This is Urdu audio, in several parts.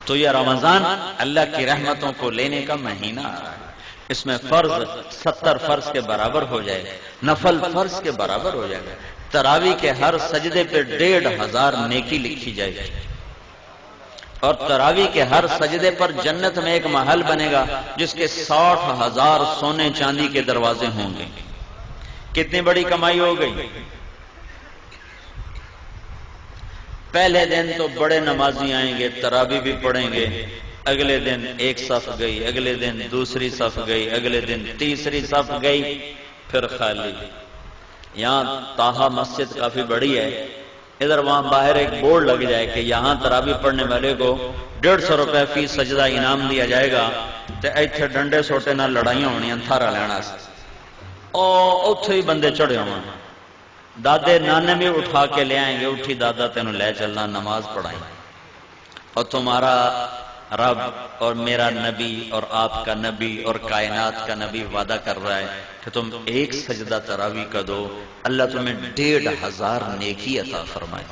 تو یہ رمضان اللہ کی رحمتوں کو لینے کا مہینہ آ رہا ہے، اس میں فرض 70 فرض کے برابر ہو جائے گا، نفل فرض کے برابر ہو جائے گا، تراویح کے ہر سجدے پہ 1500 نیکی لکھی جائے گی، اور تراویح کے ہر سجدے پر جنت میں ایک محل بنے گا جس کے 60,000 سونے چاندی کے دروازے ہوں گے۔ کتنی بڑی کمائی ہو گئی۔ پہلے دن تو بڑے نمازی آئیں گے، تراویح بھی پڑھیں گے، اگلے دن ایک صف گئی، اگلے دن دوسری صف گئی، اگلے دن تیسری صف گئی، پھر خالی۔ یہاں طٰہٰ مسجد کافی بڑی ہے، ادھر وہاں باہر ایک بورڈ لگ جائے کہ یہاں تراویح پڑھنے والے کو 150 روپے فی سجدہ انعام دیا جائے گا، تو ایتھے ڈنڈے سوٹے نہ لڑائیاں ہونیاں تھارا لینا سے، اوتھے ہی بندے چڑھے ہوں، دادے نانے بھی اٹھا کے لے آئیں گے، اٹھی دادا تینوں لے چلنا نماز پڑھائیں، اور تمہارا رب اور میرا نبی اور آپ کا نبی اور کائنات کا نبی وعدہ کر رہا ہے کہ تم ایک سجدہ تراویح کا دو، اللہ تمہیں 1500 نیکی عطا فرمائے،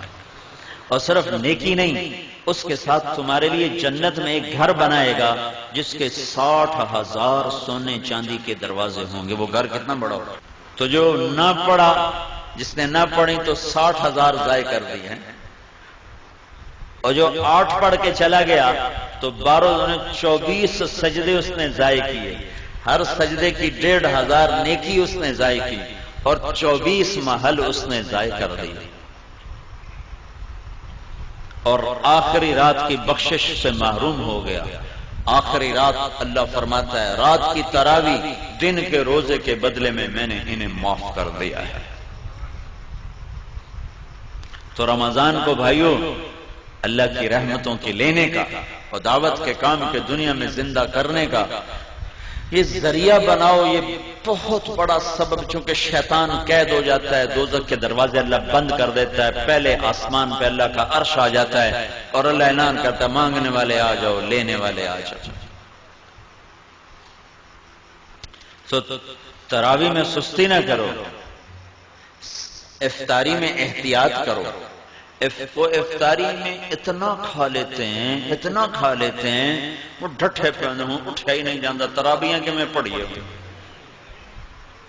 اور صرف نیکی نہیں، اس کے ساتھ تمہارے لیے جنت میں ایک گھر بنائے گا جس کے 60,000 سونے چاندی کے دروازے ہوں گے۔ وہ گھر کتنا بڑا ہوگا؟ تو جو نہ پڑھا، جس نے نہ پڑھی تو 60,000 ضائع کر دی ہیں، اور جو 8 پڑھ کے چلا گیا تو 24 سجدے اس نے ضائع کیے، ہر سجدے کی 1500 نیکی اس نے ضائع کی، اور 24 محل اس نے ضائع کر دی، اور آخری رات کی بخشش سے محروم ہو گیا۔ آخری رات اللہ فرماتا ہے رات کی تراویح دن کے روزے کے بدلے میں نے انہیں معاف کر دیا ہے۔ تو رمضان کو بھائیو اللہ کی رحمتوں کے لینے کا اور دعوت کے کام کے دنیا میں زندہ کرنے کا یہ ذریعہ بناؤ۔ یہ بہت بڑا سبب، چونکہ شیطان قید ہو جاتا ہے، دوزخ کے دروازے اللہ بند کر دیتا ہے، پہلے آسمان پہ اللہ کا عرش آ جاتا ہے اور اللہ اعلان کرتا ہے مانگنے والے آ جاؤ، لینے والے آ جاؤ۔ تو تراویح میں سستی نہ کرو، افطاری میں احتیاط کرو۔ وہ افطاری میں اتنا کھا لیتے ہیں، اتنا کھا لیتے ہیں، وہ ڈھٹھے پہ ہوں، اٹھا ہی نہیں جاندہ۔ تراویح کہ میں پڑھیے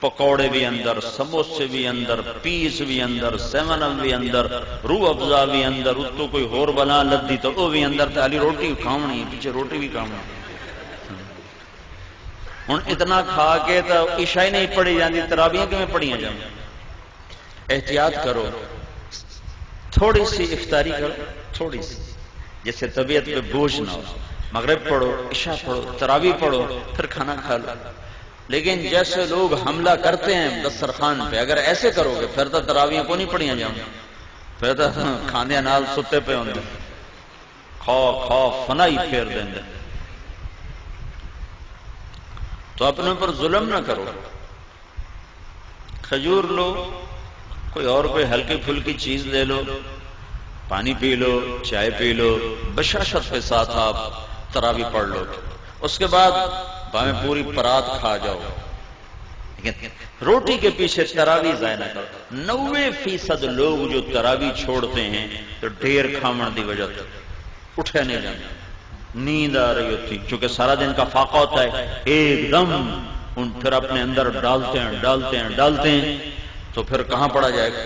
پکوڑے بھی اندر، سموسے بھی اندر، پیس بھی اندر، 7 اپ بھی اندر، روح افزا بھی اندر، اس تو کوئی اور بنا لدی تو وہ بھی اندر، تالی روٹی کھاونی، پیچھے روٹی بھی کھاونی۔ ہن اتنا کھا کے تو عشاء ہی نہیں پڑھی جاندی، تراویح کہ میں پڑھیاں جاؤں۔ احتیاط کرو، تھوڑی سی افطاری کرو، تھوڑی سی، جس سے طبیعت پہ بوجھ نہ ہو۔ مغرب پڑھو، عشاء پڑھو، تراویح پڑھو، پھر کھانا کھا لو۔ لیکن جیسے لوگ حملہ کرتے ہیں دسترخوان پہ، اگر ایسے کرو گے پھر تو تراویح کو نہیں پڑھیاں جاؤں، پھر تو کھانے نال ستے پہ ہوں گے، کھا فنائی پھیر دیں گے۔ تو اپنے پر ظلم نہ کرو، کھجور لو، کوئی اور کوئی ہلکی پھلکی چیز لے لو، پانی پی لو، چائے پی لو، بشاشت کے ساتھ آپ تراویح پڑھ لو۔ اس کے بعد باہیں پوری پرات کھا جاؤ، لیکن روٹی کے پیچھے تراویح ضائع نہ کرو۔ 90% لوگ جو تراویح چھوڑتے ہیں تو ڈھیر کھاون دی وجہ سے اٹھے نہیں جاتے، نیند آ رہی ہوتی، چونکہ سارا دن کا فاقہ ہوتا ہے، ایک دم ان پھر اپنے اندر ڈالتے ہیں تو پھر کہاں پڑا جائے گا۔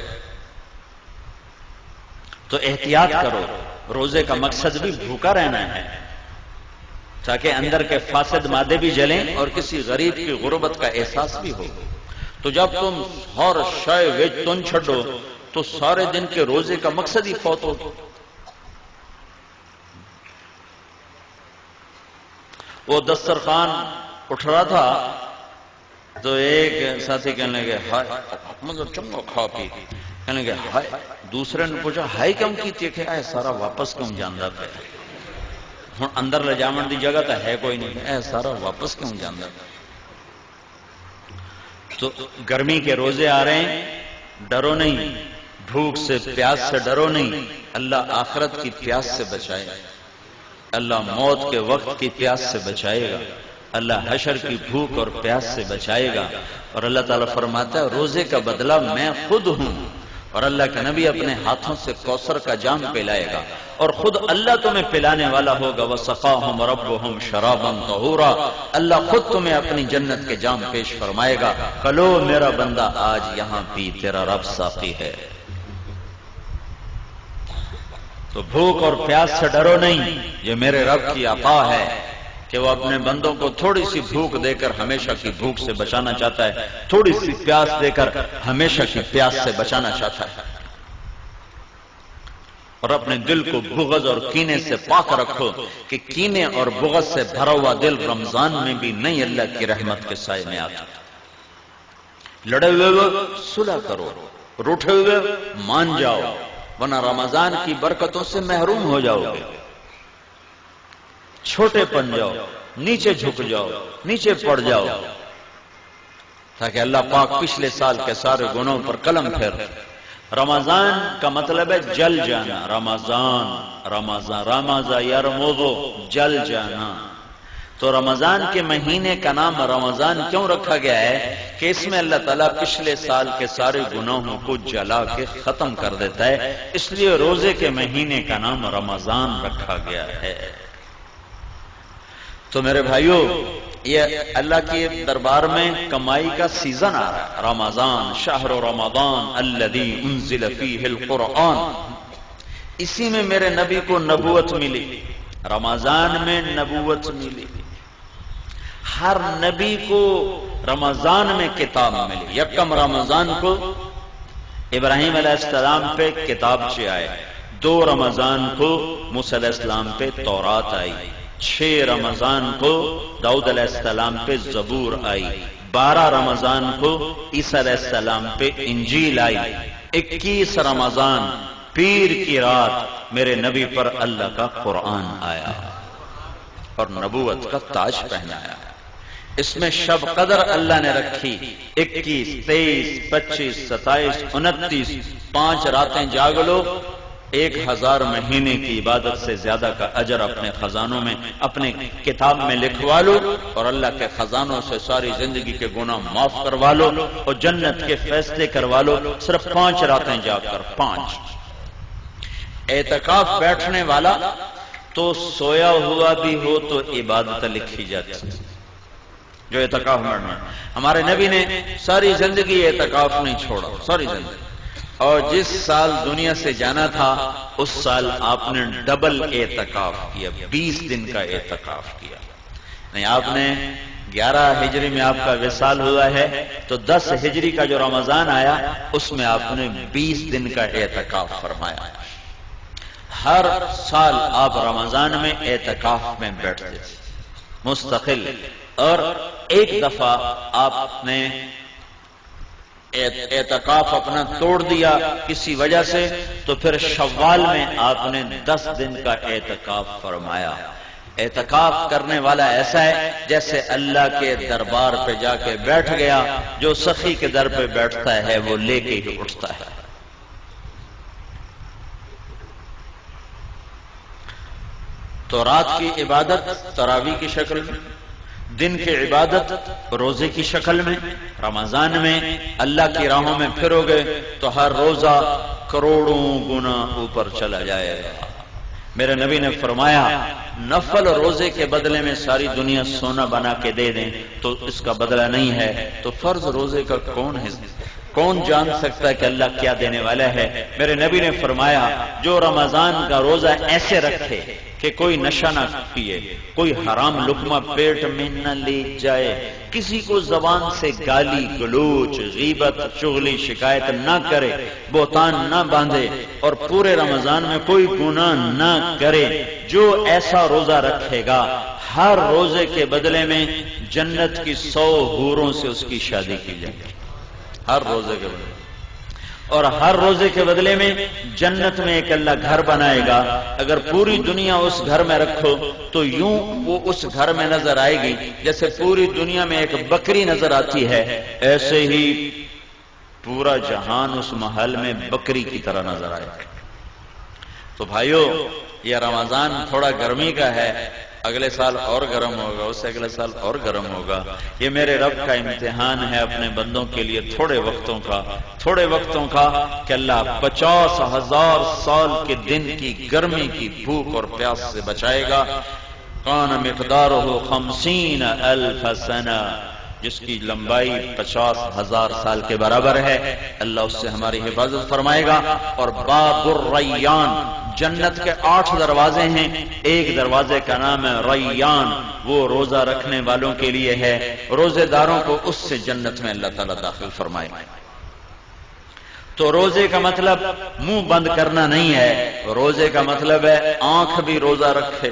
تو احتیاط کرو، روزے کا مقصد بھی بھوکا رہنا ہے تاکہ اندر کے فاسد مادے بھی جلیں اور کسی غریب کی غربت کا احساس بھی ہو۔ تو جب تم ہر شے وچ تن چھڈو تو سارے دن کے روزے کا مقصد ہی فوت ہو۔ وہ دسترخوان اٹھ رہا تھا تو ایک ساتھی کہنے لگے ہائے مطلب چنگا کھا پی، کہنے لگے ہائے، دوسرے نے پوچھا ہائے کیوں کی کہ اے سارا واپس کیوں جاندہ پہ، ہن اندر لے جاون دی جگہ تو ہے کوئی نہیں، اے سارا واپس کیوں جاندہ پہ۔ تو گرمی کے روزے آ رہے ہیں، ڈرو نہیں، بھوک سے پیاس سے ڈرو نہیں، اللہ آخرت کی پیاس سے بچائے گا، اللہ موت کے وقت کی پیاس سے بچائے گا، اللہ حشر کی بھوک اور پیاس سے بچائے گا۔ اور اللہ تعالیٰ فرماتا ہے روزے کا بدلہ میں خود ہوں، اور اللہ کے نبی اپنے ہاتھوں سے کوثر کا جام پلائے گا اور خود اللہ تمہیں پلانے والا ہوگا وَسَقَاهُمْ رَبُّهُمْ شَرَابًا طَهُورًا، اللہ خود تمہیں اپنی جنت کے جام پیش فرمائے گا، کلو میرا بندہ آج یہاں پی، تیرا رب ساقی ہے۔ تو بھوک اور پیاس سے ڈرو نہیں، یہ میرے رب کی عطا ہے کہ وہ اپنے بندوں کو تھوڑی سی بھوک دے کر ہمیشہ کی بھوک سے بچانا چاہتا ہے، تھوڑی سی پیاس دے کر ہمیشہ کی پیاس سے بچانا چاہتا ہے۔ اور اپنے دل کو بغض اور کینے سے پاک رکھو کہ کینے اور بغض سے بھرا ہوا دل رمضان میں بھی نہیں اللہ کی رحمت کے سائے میں آتا۔ لڑے ہوئے صلح کرو، روٹھے ہوئے مان جاؤ، ورنہ رمضان کی برکتوں سے محروم ہو جاؤ گے۔ چھوٹے پن جاؤ، نیچے جھک جاؤ، نیچے پڑ جاؤ، تاکہ اللہ پاک پچھلے سال کے سارے گناہوں پر قلم پھیر۔ رمضان کا مطلب ہے جل جانا، رمضان رمضان یرمضو، جل جانا۔ تو رمضان کے مہینے کا نام رمضان کیوں رکھا گیا ہے کہ اس میں اللہ تعالیٰ پچھلے سال کے سارے گناہوں کو جلا کے ختم کر دیتا ہے، اس لیے روزے کے مہینے کا نام رمضان رکھا گیا ہے۔ تو میرے بھائیو، یہ اللہ کے دربار میں کمائی کا سیزن آ رہا ہے۔ رمضان شہر رمضان الذی انزل فیہ القرآن، اسی میں میرے نبی کو نبوت ملی، رمضان میں نبوت ملی۔ ہر نبی کو رمضان میں کتاب ملی۔ یکم رمضان کو ابراہیم علیہ السلام پہ کتابچے آئے، 2 رمضان کو موسیٰ علیہ السلام پہ تورات آئی، 6 رمضان کو داؤد علیہ السلام پہ زبور آئی، 12 رمضان کو عیسیٰ علیہ السلام پہ انجیل آئی، 21 رمضان پیر کی رات میرے نبی پر اللہ کا قرآن آیا اور نبوت کا تاج پہنایا۔ اس میں شب قدر اللہ نے رکھی، 21، 23، 25، 27، 29، 5 راتیں جاگ لو، 1000 مہینے کی عبادت سے زیادہ کا اجر اپنے خزانوں میں، اپنے کتاب میں لکھوا لو، اور اللہ کے خزانوں سے ساری زندگی کے گناہ معاف کروا لو اور جنت کے فیصلے کروا لو، صرف 5 راتیں جاگ کر۔ 5 اعتکاف بیٹھنے والا تو سویا ہوا بھی ہو تو عبادت لکھی جاتی، جو اعتکاف میں ہمارے نبی نے ساری زندگی اعتکاف نہیں چھوڑا، ساری زندگی۔ اور جس سال دنیا سے جانا تھا اس سال آپ نے ڈبل اعتکاف کیا، 20 دن کا اعتکاف کیا۔ نہیں، آپ نے 11 ہجری میں آپ کا وصال ہوا ہے تو 10 ہجری کا جو رمضان آیا اس میں آپ نے 20 دن کا اعتکاف فرمایا۔ ہر سال آپ رمضان میں اعتکاف میں بیٹھتے تھے مستقل، اور ایک دفعہ آپ نے اعتکاف اپنا توڑ دیا کسی وجہ سے تو پھر شوال میں آپ نے 10 دن کا اعتکاف فرمایا۔ اعتکاف کرنے والا ایسا ہے جیسے اللہ کے دربار پہ جا کے بیٹھ گیا، جو سخی کے در پہ بیٹھتا ہے وہ لے کے ہی اٹھتا ہے۔ تو رات کی عبادت تراویح کی شکل میں، دن کی عبادت روزے کی شکل میں۔ رمضان میں اللہ کی راہوں میں پھرو گے تو ہر روزہ کروڑوں گنا اوپر چلا جائے گا۔ میرے نبی نے فرمایا نفل روزے کے بدلے میں ساری دنیا سونا بنا کے دے دیں تو اس کا بدلہ نہیں ہے، تو فرض روزے کا کون جان سکتا ہے کہ اللہ کیا دینے والا ہے؟ میرے نبی نے فرمایا جو رمضان کا روزہ ایسے رکھے کہ کوئی نشہ نہ پیے، کوئی حرام لقمہ پیٹ میں نہ لے جائے، کسی کو زبان سے گالی گلوچ غیبت چغلی شکایت نہ کرے، بہتان نہ باندھے، اور پورے رمضان میں کوئی گناہ نہ کرے، جو ایسا روزہ رکھے گا ہر روزے کے بدلے میں جنت کی 100 حوروں سے اس کی شادی کی جائے گی، ہر روزے کے بدلے، اور ہر روزے کے بدلے میں جنت میں ایک اللہ گھر بنائے گا۔ اگر پوری دنیا اس گھر میں رکھو تو یوں وہ اس گھر میں نظر آئے گی جیسے پوری دنیا میں ایک بکری نظر آتی ہے، ایسے ہی پورا جہان اس محل میں بکری کی طرح نظر آئے گا۔ تو بھائیو، یہ رمضان تھوڑا گرمی کا ہے، اگلے سال اور گرم ہوگا، اس سے اگلے سال اور گرم ہوگا۔ یہ میرے رب کا امتحان ہے اپنے بندوں کے لیے تھوڑے وقتوں کا کہ اللہ 50,000 سال کے دن کی گرمی کی بھوک اور پیاس سے بچائے گا۔ کان مقدارہ 50,000 سنہ، جس کی لمبائی 50,000 سال کے برابر ہے، اللہ اس سے ہماری حفاظت فرمائے گا۔ اور باب الریان، جنت کے 8 دروازے ہیں، ایک دروازے کا نام ہے ریان، وہ روزہ رکھنے والوں کے لیے ہے، روزے داروں کو اس سے جنت میں اللہ تعالیٰ داخل فرمائے۔ تو روزے کا مطلب منہ بند کرنا نہیں ہے، روزے کا مطلب ہے آنکھ بھی روزہ رکھے،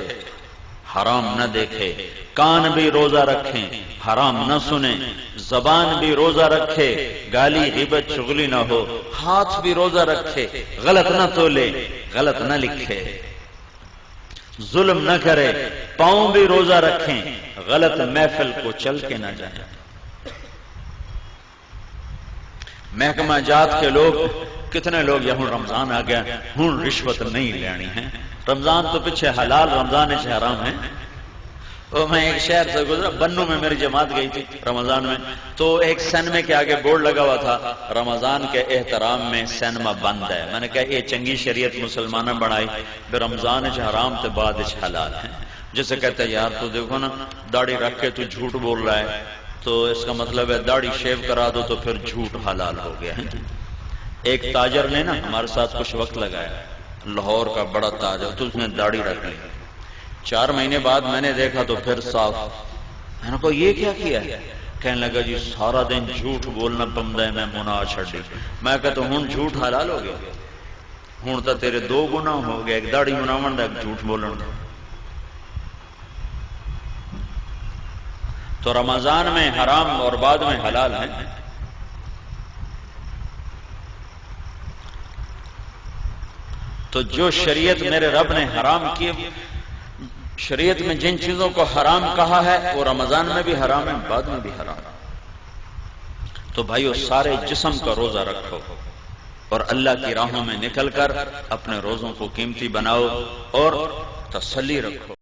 حرام نہ دیکھے، کان بھی روزہ رکھیں، حرام نہ سنیں، زبان بھی روزہ رکھے، گالی غیبت چغلی نہ ہو، ہاتھ بھی روزہ رکھے، غلط نہ تولے، غلط نہ لکھے، ظلم نہ کرے، پاؤں بھی روزہ رکھیں، غلط محفل کو چل کے نہ جائیں۔ محکمہ جات کے لوگ کتنے لوگ یہاں رمضان آ گیا ہوں رشوت نہیں لینی ہے، رمضان تو پیچھے حلال، رمضان سے حرام ہے۔ اور میں ایک شہر سے گزرا، بنو میں میری جماعت گئی تھی رمضان میں، تو ایک سینمے کے آگے بورڈ لگا ہوا تھا رمضان کے احترام میں سینما بند ہے۔ میں نے کہا یہ چنگی شریعت مسلمانہ بنائی، پھر رمضان سے حرام تے بعد حلال ہے۔ جسے کہتے ہیں یار تو دیکھو نا داڑھی رکھ کے تو جھوٹ بول رہا ہے، تو اس کا مطلب ہے داڑھی شیو کرا دو تو پھر جھوٹ حلال ہو گیا ہے۔ ایک تاجر نے نا ہمارے ساتھ کچھ وقت لگایا، لاہور کا بڑا تاجر، تو اس نے داڑھی رکھ لی، 4 مہینے بعد میں نے دیکھا تو پھر صاف۔ میں نے کہا یہ کیا کیا ہے؟ کہنے لگا جی سارا دن جھوٹ بولنا پمدا ہے، میں مناہ چھڑی۔ میں کہتا ہوں جھوٹ حلال ہو گیا، ہوں تو تیرے 2 گناہ ہو گئے، ایک داڑھی مناون دا، ایک جھوٹ بولن دا۔ تو رمضان میں حرام اور بعد میں حلال ہے۔ تو جو شریعت میرے رب نے حرام کی، شریعت میں جن چیزوں کو حرام کہا ہے وہ رمضان میں بھی حرام ہے، بعد میں بھی حرام ہے۔ تو بھائیو سارے جسم کا روزہ رکھو اور اللہ کی راہوں میں نکل کر اپنے روزوں کو قیمتی بناؤ اور تسلی رکھو۔